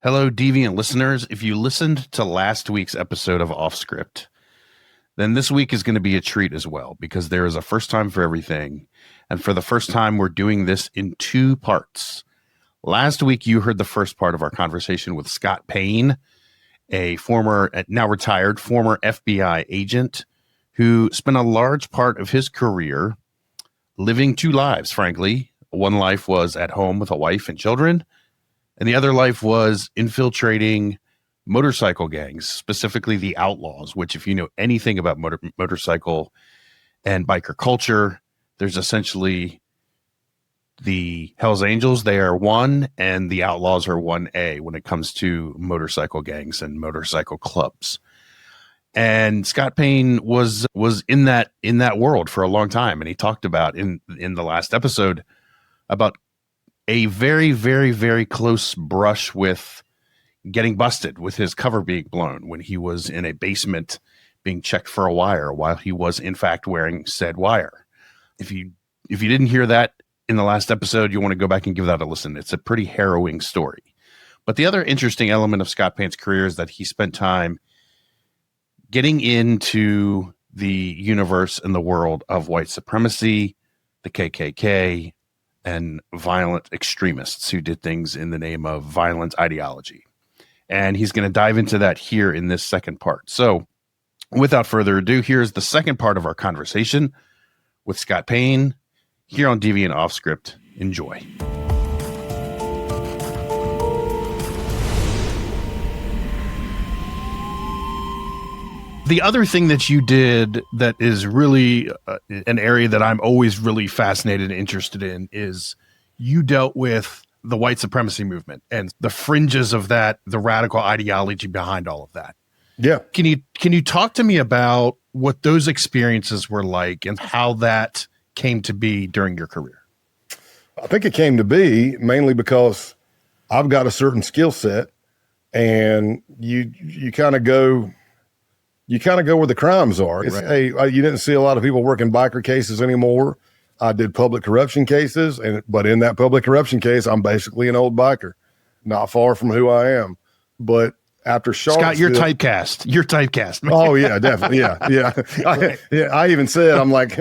Hello, Deviant listeners. If you listened to last week's episode of Off Script, then this week is going to be a treat as well, because there is a first time for everything. And for the first time, we're doing this in two parts. Last week, you heard the first part of our conversation with Scott Payne, a former, now retired, former FBI agent who spent a large part of his career living two lives, frankly. One life was at home with a wife and children, and the other life was infiltrating motorcycle gangs, specifically the Outlaws, which, if you know anything about motorcycle and biker culture, there's essentially the Hells Angels. They are 1, and the Outlaws are 1A when it comes to motorcycle gangs and motorcycle clubs. And Scott Payne was in that world for a long time, and he talked about in the last episode about a very, very, very close brush with getting busted, with his cover being blown when he was in a basement being checked for a wire while he was in fact wearing said wire. If you didn't hear that in the last episode, you want to go back and give that a listen. It's a pretty harrowing story. But the other interesting element of Scott Payne's career is that he spent time getting into the universe and the world of white supremacy, the KKK, and violent extremists who did things in the name of violent ideology. And he's going to dive into that here in this second part. So without further ado, here's the second part of our conversation with Scott Payne here on Deviant Off Script. Enjoy. The other thing that you did that is really an area that I'm always really fascinated and interested in is you dealt with the white supremacy movement and the fringes of that, the radical ideology behind all of that. Yeah. Can you talk to me about what those experiences were like and how that came to be during your career? I think it came to be mainly because I've got a certain skill set, and you kind of go where the crimes are. Right. Hey, you didn't see a lot of people working biker cases anymore. I did public corruption cases, but in that public corruption case, I'm basically an old biker, not far from who I am. But after Charlottesville, Scott, you're typecast. You're typecast. Man. Oh yeah, definitely. Yeah. I even said, I'm like,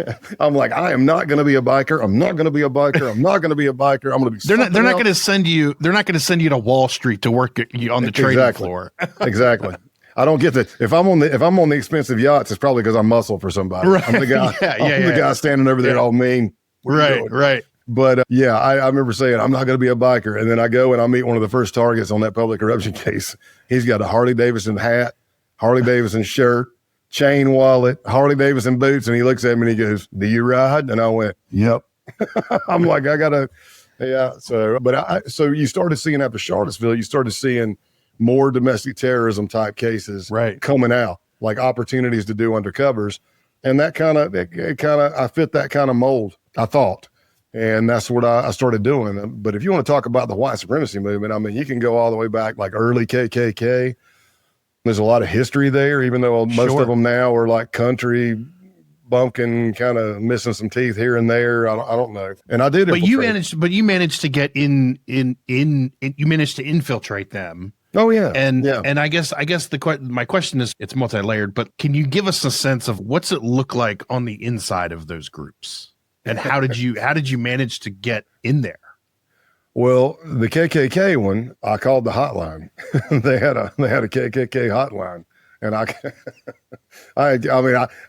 I am not going to be a biker. I'm not going to be a biker. I'm not going to be a biker. I'm going to be. They're not going to send you. They're not going to send you to Wall Street to work on the trading floor. Exactly. I don't get that. If I'm on the expensive yachts, it's probably because I'm muscle for somebody. Right. I'm the guy. I'm the guy standing over there all mean. Right. But I remember saying I'm not going to be a biker, and then I go and I meet one of the first targets on that public corruption case. He's got a Harley Davidson hat, Harley Davidson shirt, chain wallet, Harley Davidson boots, and he looks at me and he goes, "Do you ride?" And I went, "Yep." I'm like, I gotta, yeah. So you started seeing after Charlottesville, you started seeing more domestic terrorism type cases coming out, like opportunities to do undercovers. And that I fit that kind of mold, I thought. And that's what I started doing. But if you want to talk about the white supremacy movement, I mean, you can go all the way back, like early KKK. There's a lot of history there, even though most of them now are like country bumpkin, kind of missing some teeth here and there. I don't know. And I did. But you managed to get in. You managed to infiltrate them. Oh yeah. And I guess my question is, it's multi-layered, but can you give us a sense of what's it look like on the inside of those groups? And how did you manage to get in there? Well, the KKK one, I called the hotline. they had a KKK hotline, and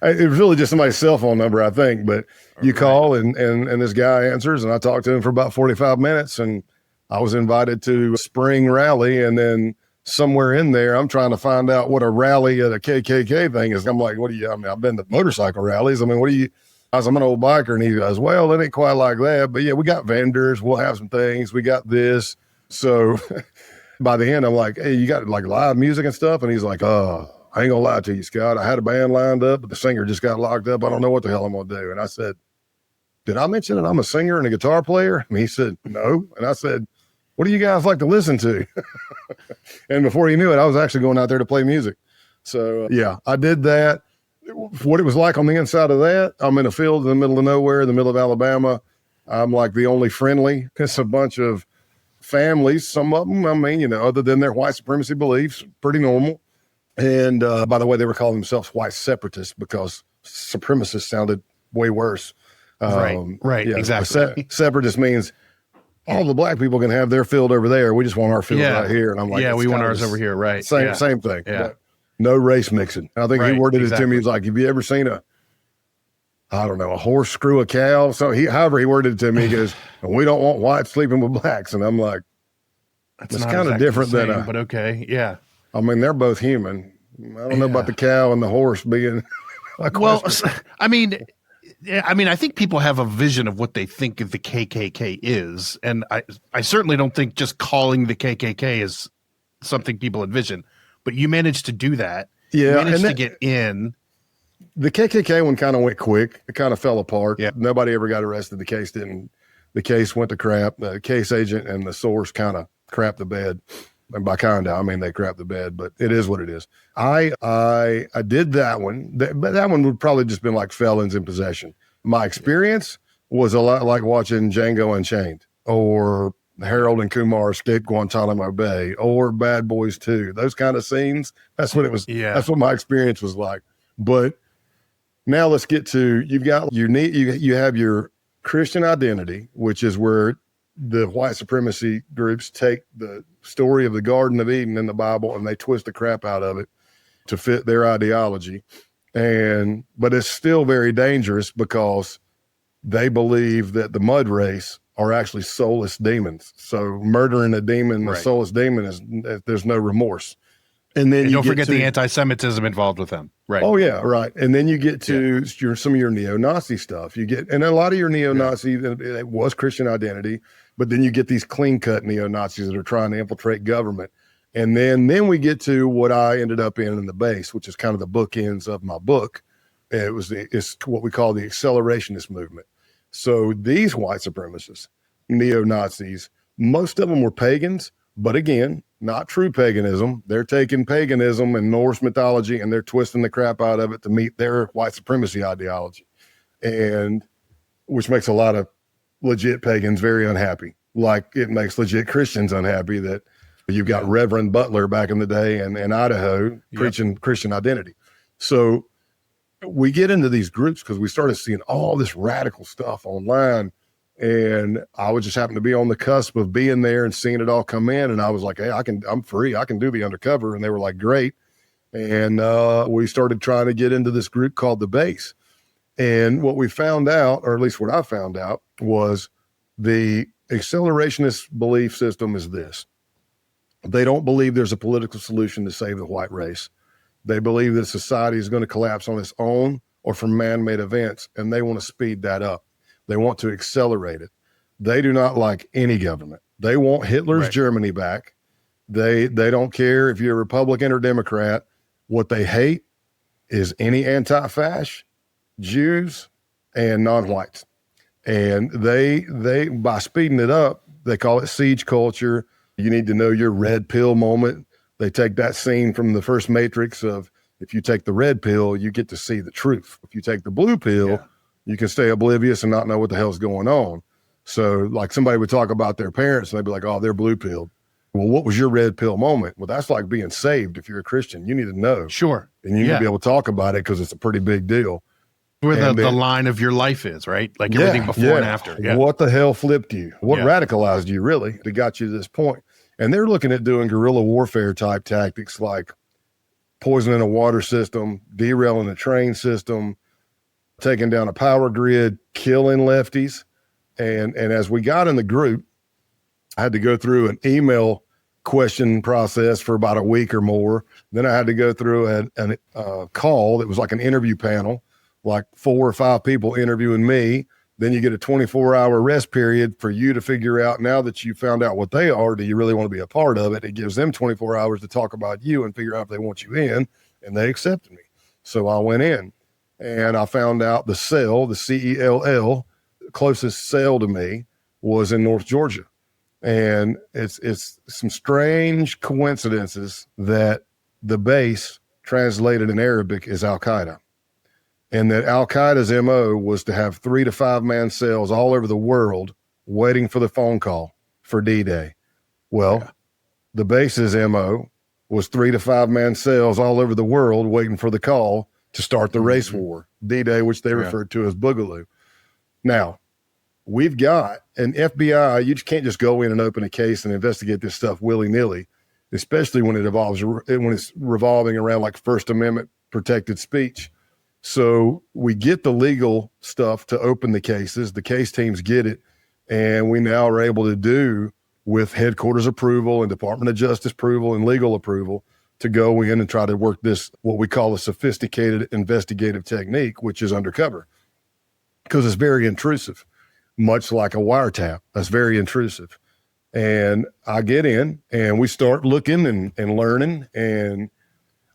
it was really just somebody's cell phone number, I think. But you call and this guy answers, and I talked to him for about 45 minutes, and I was invited to a spring rally, and then somewhere in there, I'm trying to find out what a rally at a KKK thing is. I'm like, I've been to motorcycle rallies. I mean, I'm an old biker, and he goes, well, it ain't quite like that, but yeah, we got vendors. We'll have some things. We got this. So by the end, I'm like, hey, you got like live music and stuff? And he's like, I ain't gonna lie to you, Scott. I had a band lined up, but the singer just got locked up. I don't know what the hell I'm gonna do. And I said, did I mention that I'm a singer and a guitar player? And he said, no. And I said, what do you guys like to listen to? And before he knew it, I was actually going out there to play music. So yeah, I did that. What it was like on the inside of that, I'm in a field in the middle of nowhere, in the middle of Alabama. I'm like the only friendly. It's a bunch of families, some of them, I mean, other than their white supremacy beliefs, pretty normal. And by the way, they were calling themselves white separatists because supremacists sounded way worse. Right, exactly. Separatist means all the black people can have their field over there. We just want our field right here. And I'm like, we want ours over here. Right. Same thing. Yeah. But no race mixing. I think he worded it to me. He's like, have you ever seen a horse screw a cow? So however he worded it to me, he goes, and we don't want whites sleeping with blacks. And I'm like, it's kind of different than but okay. Yeah. I mean, they're both human. I don't know about the cow and the horse being well, I mean, I think people have a vision of what they think the KKK is. And I certainly don't think just calling the KKK is something people envision, but you managed to do that. Yeah. You managed to get in. The KKK one kind of went quick. It kind of fell apart. Yeah. Nobody ever got arrested. The case didn't. The case went to crap. The case agent and the source kind of crapped the bed. And by kind of, I mean they crapped the bed, but it is what it is. I did that one, but that one would probably just been like felons in possession. My experience was a lot like watching Django Unchained or Harold and Kumar Escape Guantanamo Bay or Bad Boys 2. Those kind of scenes. That's what it was. Yeah. That's what my experience was like. But now let's get to, you have your Christian identity, which is where the white supremacy groups take the story of the Garden of Eden in the Bible and they twist the crap out of it to fit their ideology. But it's still very dangerous because they believe that the mud race are actually soulless demons. So murdering a demon, a soulless demon, there's no remorse. And then don't forget the anti-Semitism involved with them. Right. Oh yeah. Right. And then you get to some of your neo-Nazi stuff. And a lot of your neo-Nazi, it was Christian identity, but then you get these clean cut neo-Nazis that are trying to infiltrate government. And then we get to what I ended up in The Base, which is kind of the bookends of my book. It's what we call the Accelerationist movement. So these white supremacists, neo-Nazis, most of them were pagans, but again, not true paganism. They're taking paganism and Norse mythology and they're twisting the crap out of it to meet their white supremacy ideology. And which makes a lot of legit pagans very unhappy. Like it makes legit Christians unhappy that you've got Reverend Butler back in the day in Idaho preaching Christian identity. So we get into these groups because we started seeing all this radical stuff online. And I would just happen to be on the cusp of being there and seeing it all come in. And I was like, hey, I'm free. I can do the Undercover. And they were like, great. And we started trying to get into this group called The Base. And what we found out, or at least what I found out, was the accelerationist belief system is this. They don't believe there's a political solution to save the white race. They believe that society is going to collapse on its own or from man-made events, and they want to speed that up. They want to accelerate it. They do not like any government. They want Hitler's Germany back. They don't care if you're a Republican or Democrat. What they hate is any anti-fasc, Jews, and non-whites. And they by speeding it up, they call it siege culture. You need to know your red pill moment. They take that scene from the first Matrix of if you take the red pill, you get to see the truth. If you take the blue pill, you can stay oblivious and not know what the hell's going on. So like somebody would talk about their parents and they'd be like, oh, they're blue pilled. Well, what was your red pill moment? Well, that's like being saved. If you're a Christian, you need to know. Sure. And you need to be able to talk about it because it's a pretty big deal. Where the line of your life is, right? Like everything before and after. Yeah. What the hell flipped you? What radicalized you really that got you to this point? And they're looking at doing guerrilla warfare type tactics like poisoning a water system, derailing a train system, taking down a power grid, killing lefties. And as we got in the group, I had to go through an email question process for about a week or more. Then I had to go through a call that was like an interview panel, like 4 or 5 people interviewing me. Then you get a 24-hour rest period for you to figure out, now that you found out what they are, do you really want to be a part of it? It gives them 24 hours to talk about you and figure out if they want you in, and they accepted me. So I went in and I found out the cell, the CELL, closest cell to me was in North Georgia. And it's some strange coincidences that the base translated in Arabic is Al-Qaeda. And that Al-Qaeda's MO was to have 3 to 5 man cells all over the world waiting for the phone call for D-Day. Well, Yeah. the base's MO was 3 to 5 man cells all over the world waiting for the call to start the race war, D-Day, which they referred to as Boogaloo. Now, we've got an FBI. You just can't just go in and open a case and investigate this stuff willy-nilly, especially when it's revolving around like First Amendment protected speech. So we get the legal stuff to open the cases. The case teams get it, and we now are able to do, with headquarters approval and Department of Justice approval and legal approval, to go in and try to work this, what we call a sophisticated investigative technique, which is undercover, because it's very intrusive, much like a wiretap. That's very intrusive. And I get in and we start looking and learning, and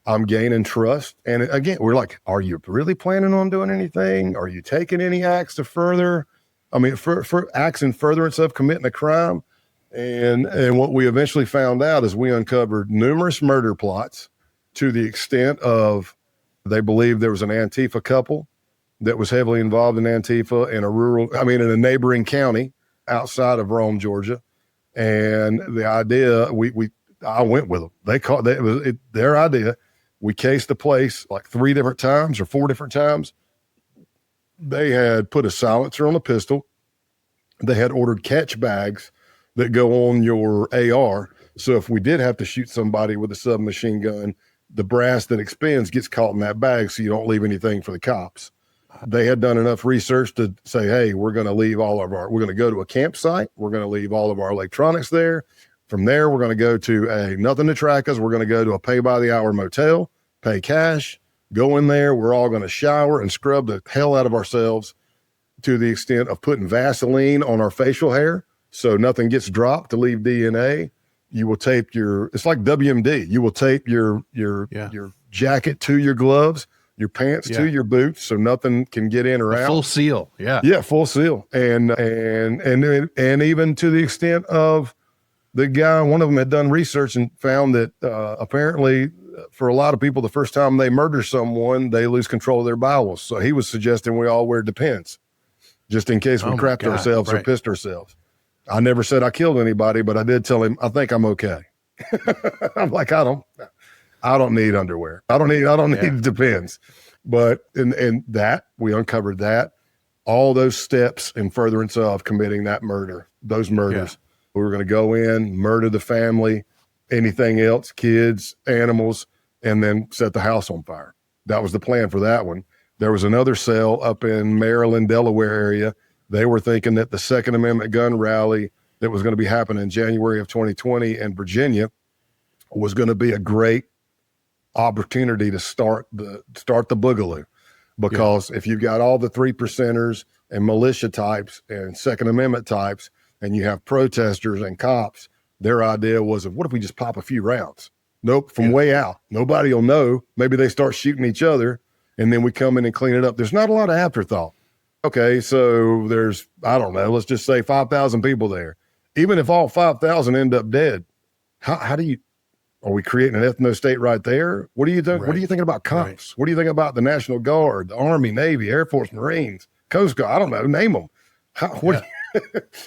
I'm gaining trust. And again, we're like, are you really planning on doing anything? Are you taking any acts to further, for acts in furtherance of committing a crime? And what we eventually found out is we uncovered numerous murder plots, to the extent of, they believed there was an Antifa couple that was heavily involved in Antifa in a neighboring county outside of Rome, Georgia. And the idea, I went with them. It was their idea. We cased the place like 3 different times or 4 different times. They had put a silencer on a pistol. They had ordered catch bags that go on your AR. So if we did have to shoot somebody with a submachine gun, the brass that expends gets caught in that bag, so you don't leave anything for the cops. They had done enough research to say, hey, we're going to go to a campsite. We're going to leave all of our electronics there. From there, we're going to go to nothing to track us. We're going to go to a pay by the hour motel, pay cash, go in there. We're all going to shower and scrub the hell out of ourselves, to the extent of putting Vaseline on our facial hair so nothing gets dropped to leave DNA. You will tape it's like WMD. You will tape your jacket to your gloves, your pants to your boots, so nothing can get in or out. Full seal. Yeah. Yeah, full seal. And even to the extent of the guy, one of them had done research and found that apparently for a lot of people, the first time they murder someone, they lose control of their bowels. So he was suggesting we all wear Depends, just in case we crapped ourselves or pissed ourselves. I never said I killed anybody, but I did tell him, I think I'm okay. I'm like, I don't need underwear. I don't need Depends. But in that, we uncovered that, all those steps in furtherance of committing those murders. We were going to go in, murder the family, anything else, kids, animals, and then set the house on fire. That was the plan for that one. There was another cell up in Maryland, Delaware area. They were thinking that the Second Amendment gun rally that was going to be happening in January of 2020 in Virginia was going to be a great opportunity to start the boogaloo. Because if you've got all the 3%ers and militia types and Second Amendment types, and you have protesters and cops, their idea was, what if we just pop a few rounds? Nope, from way out. Nobody will know. Maybe they start shooting each other, and then we come in and clean it up. There's not a lot of afterthought. Okay, so there's, I don't know, let's just say 5,000 people there. Even if all 5,000 end up dead, are we creating an ethno-state right there? What do you think? Right. What are you thinking about cops? Right. What do you think about the National Guard, the Army, Navy, Air Force, Marines, Coast Guard? I don't know, name them.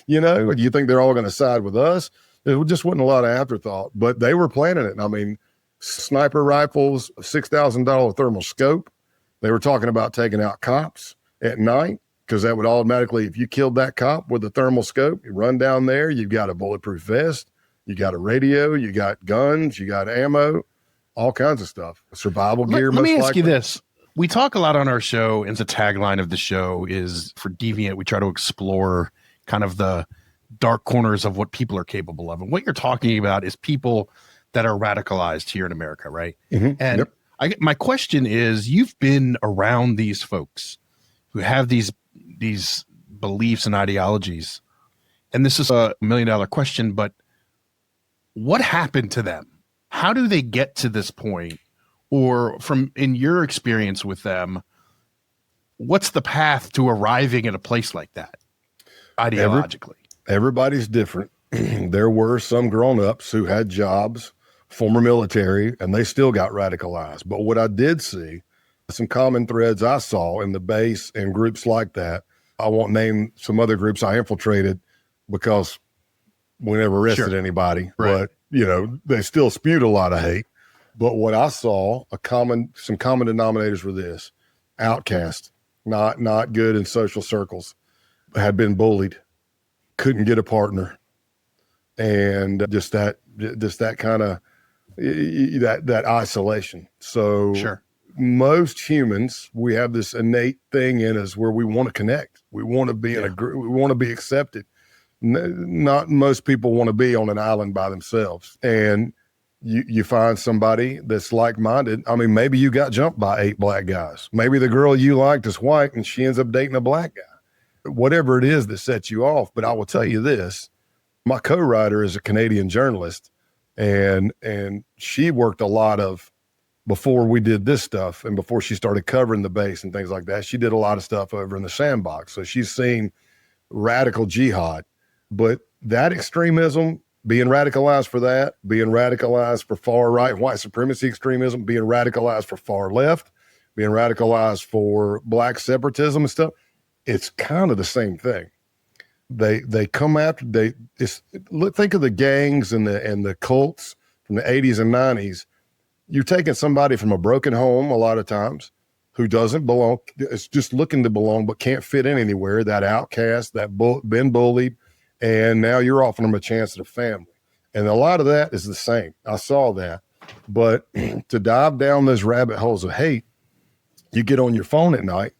Do you think they're all going to side with us? It just wasn't a lot of afterthought, but they were planning it. I mean, sniper rifles, $6,000 thermal scope. They were talking about taking out cops at night, because that would automatically, if you killed that cop with a thermal scope, you run down there, you've got a bulletproof vest, you got a radio, you got guns, you got ammo, all kinds of stuff. Survival gear. Let me ask you this. We talk a lot on our show, and the tagline of the show is, for Deviant, we try to explore kind of the dark corners of what people are capable of. And what you're talking about is people that are radicalized here in America, right? Mm-hmm. And my question is, you've been around these folks who have these beliefs and ideologies. And this is $1 million question, but what happened to them? How do they get to this point? Or in your experience with them, what's the path to arriving at a place like that ideologically? Everybody's different. There were some grown-ups who had jobs, former military, and they still got radicalized. But what I did see, some common threads I saw in the base and groups like that, I won't name some other groups I infiltrated because We never arrested anybody, but they still spewed a lot of hate. But what I saw, some common denominators were this: outcast, not good in social circles, had been bullied, couldn't get a partner, and just that kind of that isolation. So most humans, we have this innate thing in us where we want to connect. We want to be in a group. We want to be accepted. Not most people want to be on an island by themselves. And you find somebody that's like-minded. I mean, maybe you got jumped by 8 black guys. Maybe the girl you liked is white and she ends up dating a black guy. Whatever it is that sets you off. But I will tell you this, my co-writer is a Canadian journalist, and she worked a lot of, before we did this stuff and before she started covering the base and things like that, she did a lot of stuff over in the sandbox. So she's seen radical jihad, but that extremism, being radicalized for that, being radicalized for far right white supremacy extremism, being radicalized for far left, being radicalized for black separatism and stuff, it's kind of the same thing. They come after, think of the gangs and the cults from the 80s and 90s. You're taking somebody from a broken home a lot of times who doesn't belong, is just looking to belong but can't fit in anywhere, that outcast, that been bullied, and now you're offering them a chance at a family. And a lot of that is the same. I saw that. But to dive down those rabbit holes of hate, you get on your phone at night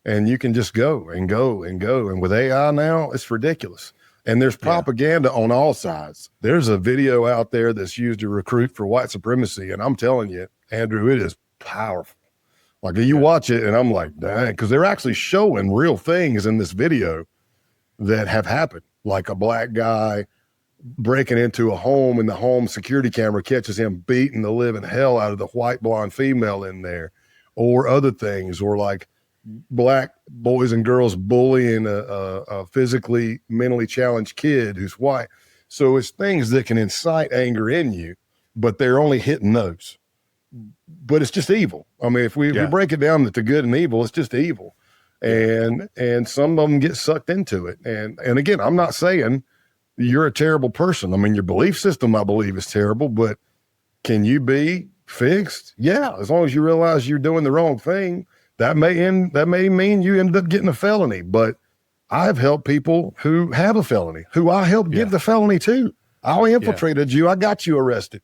and you can just go and go and go. And with AI now, it's ridiculous. And there's propaganda on all sides. There's a video out there that's used to recruit for white supremacy. And I'm telling you, Andrew, it is powerful. Like you watch it and I'm like, dang, because they're actually showing real things in this video that have happened. Like a black guy breaking into a home and the home security camera catches him beating the living hell out of the white blonde female in there, or other things, or like black boys and girls bullying a physically, mentally challenged kid who's white. So it's things that can incite anger in you, but they're only hitting those. But it's just evil. I mean, if we break it down to good and evil, it's just evil. And some of them get sucked into it. And again, I'm not saying you're a terrible person. I mean, your belief system, I believe, is terrible, but can you be fixed? Yeah, as long as you realize you're doing the wrong thing. That may mean you ended up getting a felony, but I've helped people who have a felony, who I helped give the felony to. I infiltrated you. I got you arrested.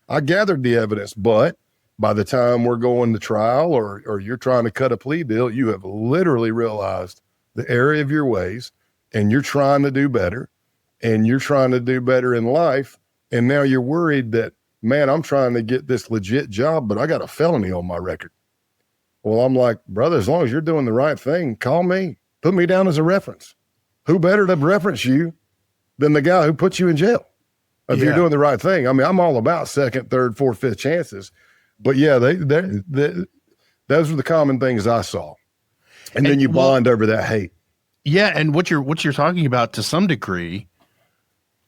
I gathered the evidence, but by the time we're going to trial or you're trying to cut a plea deal, you have literally realized the error of your ways, and you're trying to do better, and you're trying to do better in life. And now you're worried that, man, I'm trying to get this legit job, but I got a felony on my record. Well, I'm like, brother, as long as you're doing the right thing, call me, put me down as a reference. Who better to reference you than the guy who put you in jail if you're doing the right thing? I mean, I'm all about second, third, fourth, fifth chances. But yeah, those are the common things I saw. And then you bond over that hate. Yeah. And what you're talking about to some degree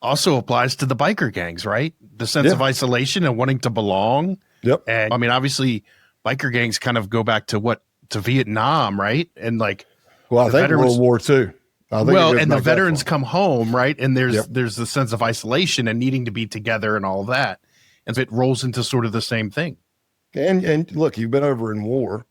also applies to the biker gangs, right? The sense of isolation and wanting to belong. Yep. And I mean, obviously biker gangs kind of go back to Vietnam, right? And like, well, I think World War II. And the veterans come home, right? And there's the sense of isolation and needing to be together and all of that. And so it rolls into sort of the same thing. And look, you've been over in war,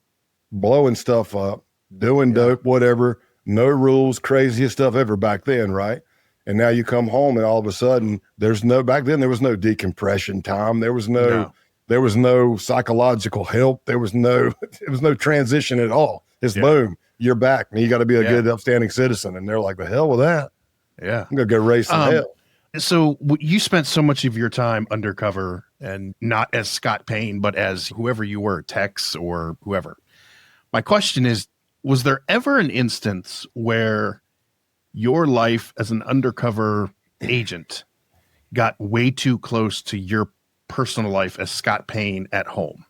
blowing stuff up, doing dope, whatever, no rules, craziest stuff ever back then, right? And now you come home and all of a sudden back then there was no decompression time. There was no psychological help. There was no transition at all. It's boom, you're back and you got to be a good, upstanding citizen. And they're like, the hell with that. Yeah. I'm going to go race some hell. So you spent so much of your time undercover, and not as Scott Payne, but as whoever you were, Tex or whoever. My question is, was there ever an instance where your life as an undercover agent got way too close to your personal life as Scott Payne at home?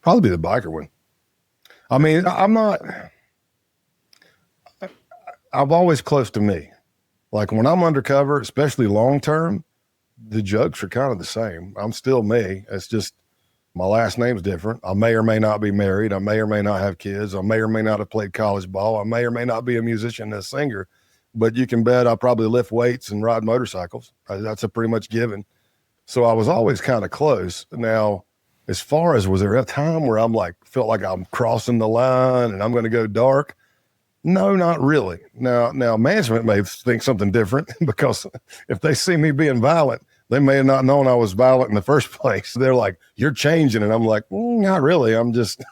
Probably the biker one. I mean, I'm always close to me. Like when I'm undercover, especially long term, the jokes are kind of the same. I'm still me. It's just My last name's different. I may or may not be married. I may or may not have kids. I may or may not have played college ball. I may or may not be a musician and a singer, but you can bet I probably lift weights and ride motorcycles. That's a pretty much given. So I was always kind of close. Now, as far as was there a time where I'm like, felt like I'm crossing the line and I'm going to go dark? No, not really. Now management may think something different because if they see me being violent, they may have not known I was violent in the first place. They're like, "You're changing," and I'm like, "Not really. I'm just,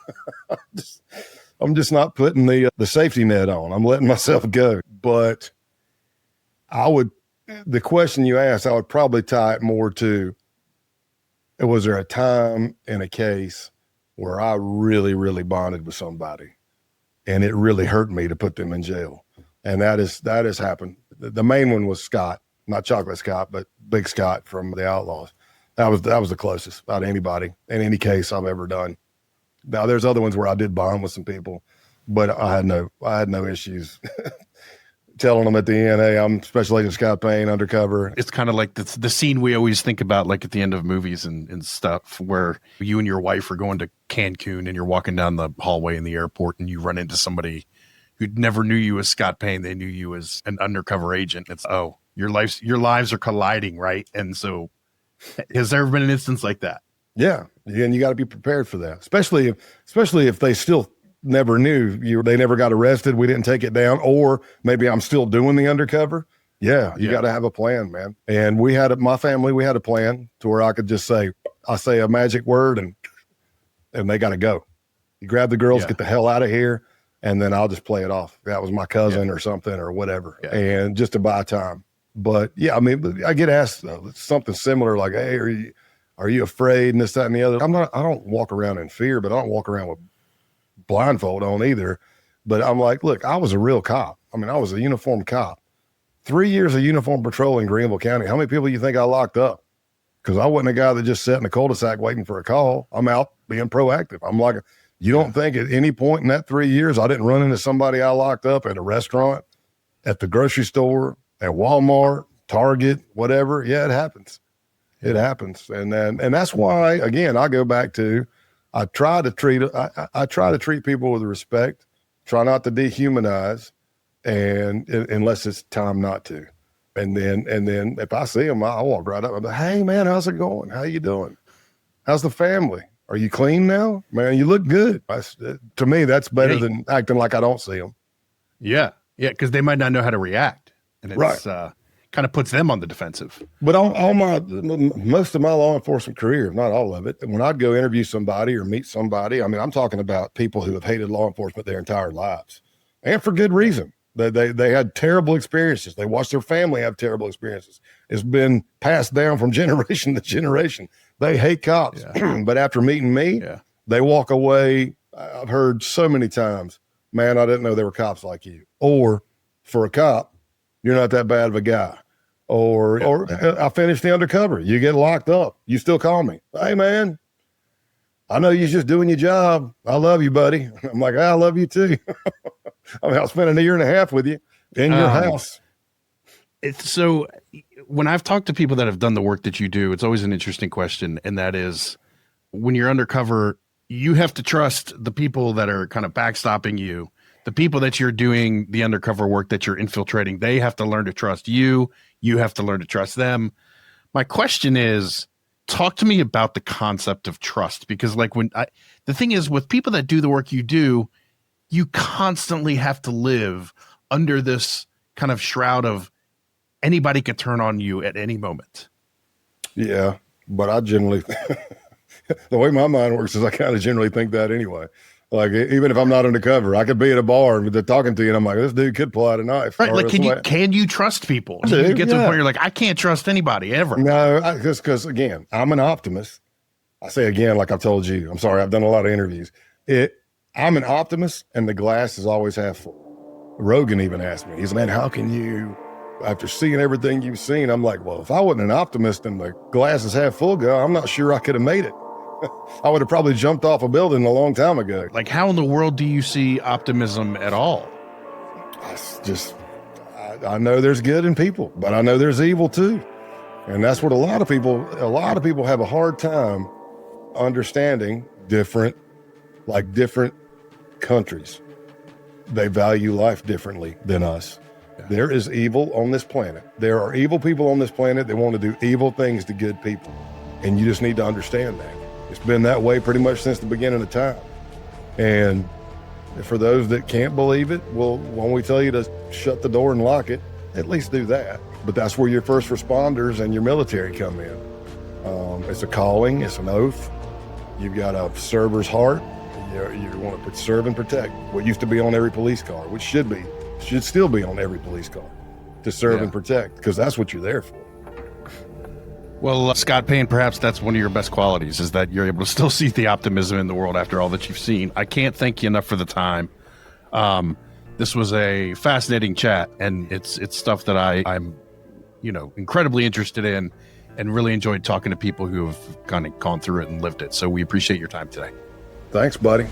I'm just not putting the safety net on. I'm letting myself go." But the question you asked, I would probably tie it more to, was there a time in a case where I really, really bonded with somebody and it really hurt me to put them in jail? And that has happened. The main one was Scott, not Chocolate Scott, but Big Scott from the Outlaws. That was the closest out of anybody in any case I've ever done. Now there's other ones where I did bond with some people, but I had no issues telling them at the end, "Hey, I'm Special Agent Scott Payne, undercover." It's kind of like the scene we always think about, like at the end of movies and stuff, where you and your wife are going to Cancun and you're walking down the hallway in the airport and you run into somebody who never knew you as Scott Payne. They knew you as an undercover agent. It's, oh, your lives are colliding, right? And so has there ever been an instance like that? Yeah. And you got to be prepared for that, especially if they still never knew you, they never got arrested. We didn't take it down, or maybe I'm still doing the undercover. Yeah. You got to have a plan, man. And my family, we had a plan to where I could just say a magic word and they got to go. You grab the girls, get the hell out of here. And then I'll just play it off. That was my cousin or something or whatever. Yeah. And just to buy time. But yeah, I mean, I get asked something similar, like, "Hey, are you afraid?" and this, that, and the other. I don't walk around in fear, but I don't walk around with blindfold on either. But I'm like, look, I was a real cop. I mean, I was a uniformed cop. 3 years of uniform patrol in Greenville County. How many people you think I locked up? Because I wasn't a guy that just sat in a cul-de-sac waiting for a call. I'm out being proactive. I'm like, you don't think at any point in that 3 years I didn't run into somebody I locked up at a restaurant, at the grocery store, at Walmart, Target, whatever? Yeah, it happens. It happens. And that's why, again, I go back to, I try to treat people with respect, try not to dehumanize, and unless it's time not to. And then if I see them, I'll walk right up and be, "Hey man, how's it going? How you doing? How's the family? Are you clean now? Man, you look good." To me, that's better than acting like I don't see them. Yeah. Yeah. Because they might not know how to react. And it's kind of puts them on the defensive. But most of my law enforcement career, not all of it, when I'd go interview somebody or meet somebody, I mean, I'm talking about people who have hated law enforcement their entire lives, and for good reason. They had terrible experiences. They watched their family have terrible experiences. It's been passed down from generation to generation. They hate cops. Yeah. But after meeting me, they walk away. I've heard so many times, "Man, I didn't know there were cops like you." Or, "For a cop, you're not that bad of a guy." Or "I finished the undercover. You get locked up. You still call me. Hey, man, I know you're just doing your job. I love you, buddy." I'm like, "I love you too." I mean, I spent a year and a half with you in your house. So when I've talked to people that have done the work that you do, it's always an interesting question. And that is, when you're undercover, you have to trust the people that are kind of backstopping you. The people that you're doing the undercover work that you're infiltrating, they have to learn to trust you. You have to learn to trust them. My question is, talk to me about the concept of trust, because the thing is, with people that do the work you do, you constantly have to live under this kind of shroud of anybody could turn on you at any moment. Yeah, but I generally, the way my mind works is I kind of generally think that anyway. Like, even if I'm not undercover, I could be at a bar and they're talking to you and I'm like, "This dude could pull out a knife." Right. Like, can you trust people? Do you get to the point where you're like, "I can't trust anybody ever"? No, because again, I'm an optimist. I say again, like I've told you, I'm sorry, I've done a lot of interviews. I'm an optimist and the glass is always half full. Rogan even asked me, he's like, "Man, how can you, after seeing everything you've seen?" I'm like, "Well, if I wasn't an optimist and the glass is half full, I'm not sure I could have made it. I would have probably jumped off a building a long time ago." Like, how in the world do you see optimism at all? I know there's good in people, but I know there's evil too. And that's what a lot of people have a hard time understanding different countries. They value life differently than us. Yeah. There is evil on this planet. There are evil people on this planet that want to do evil things to good people. And you just need to understand that. It's been that way pretty much since the beginning of time. And for those that can't believe it, well, when we tell you to shut the door and lock it, at least do that. But that's where your first responders and your military come in. It's a calling, it's an oath. You've got a server's heart. You want to serve and protect. What used to be on every police car, which should still be on every police car, to serve and protect, because that's what you're there for. Well, Scott Payne, perhaps that's one of your best qualities, is that you're able to still see the optimism in the world after all that you've seen. I can't thank you enough for the time. This was a fascinating chat, and it's stuff that I'm incredibly interested in, and really enjoyed talking to people who have kind of gone through it and lived it. So we appreciate your time today. Thanks, buddy.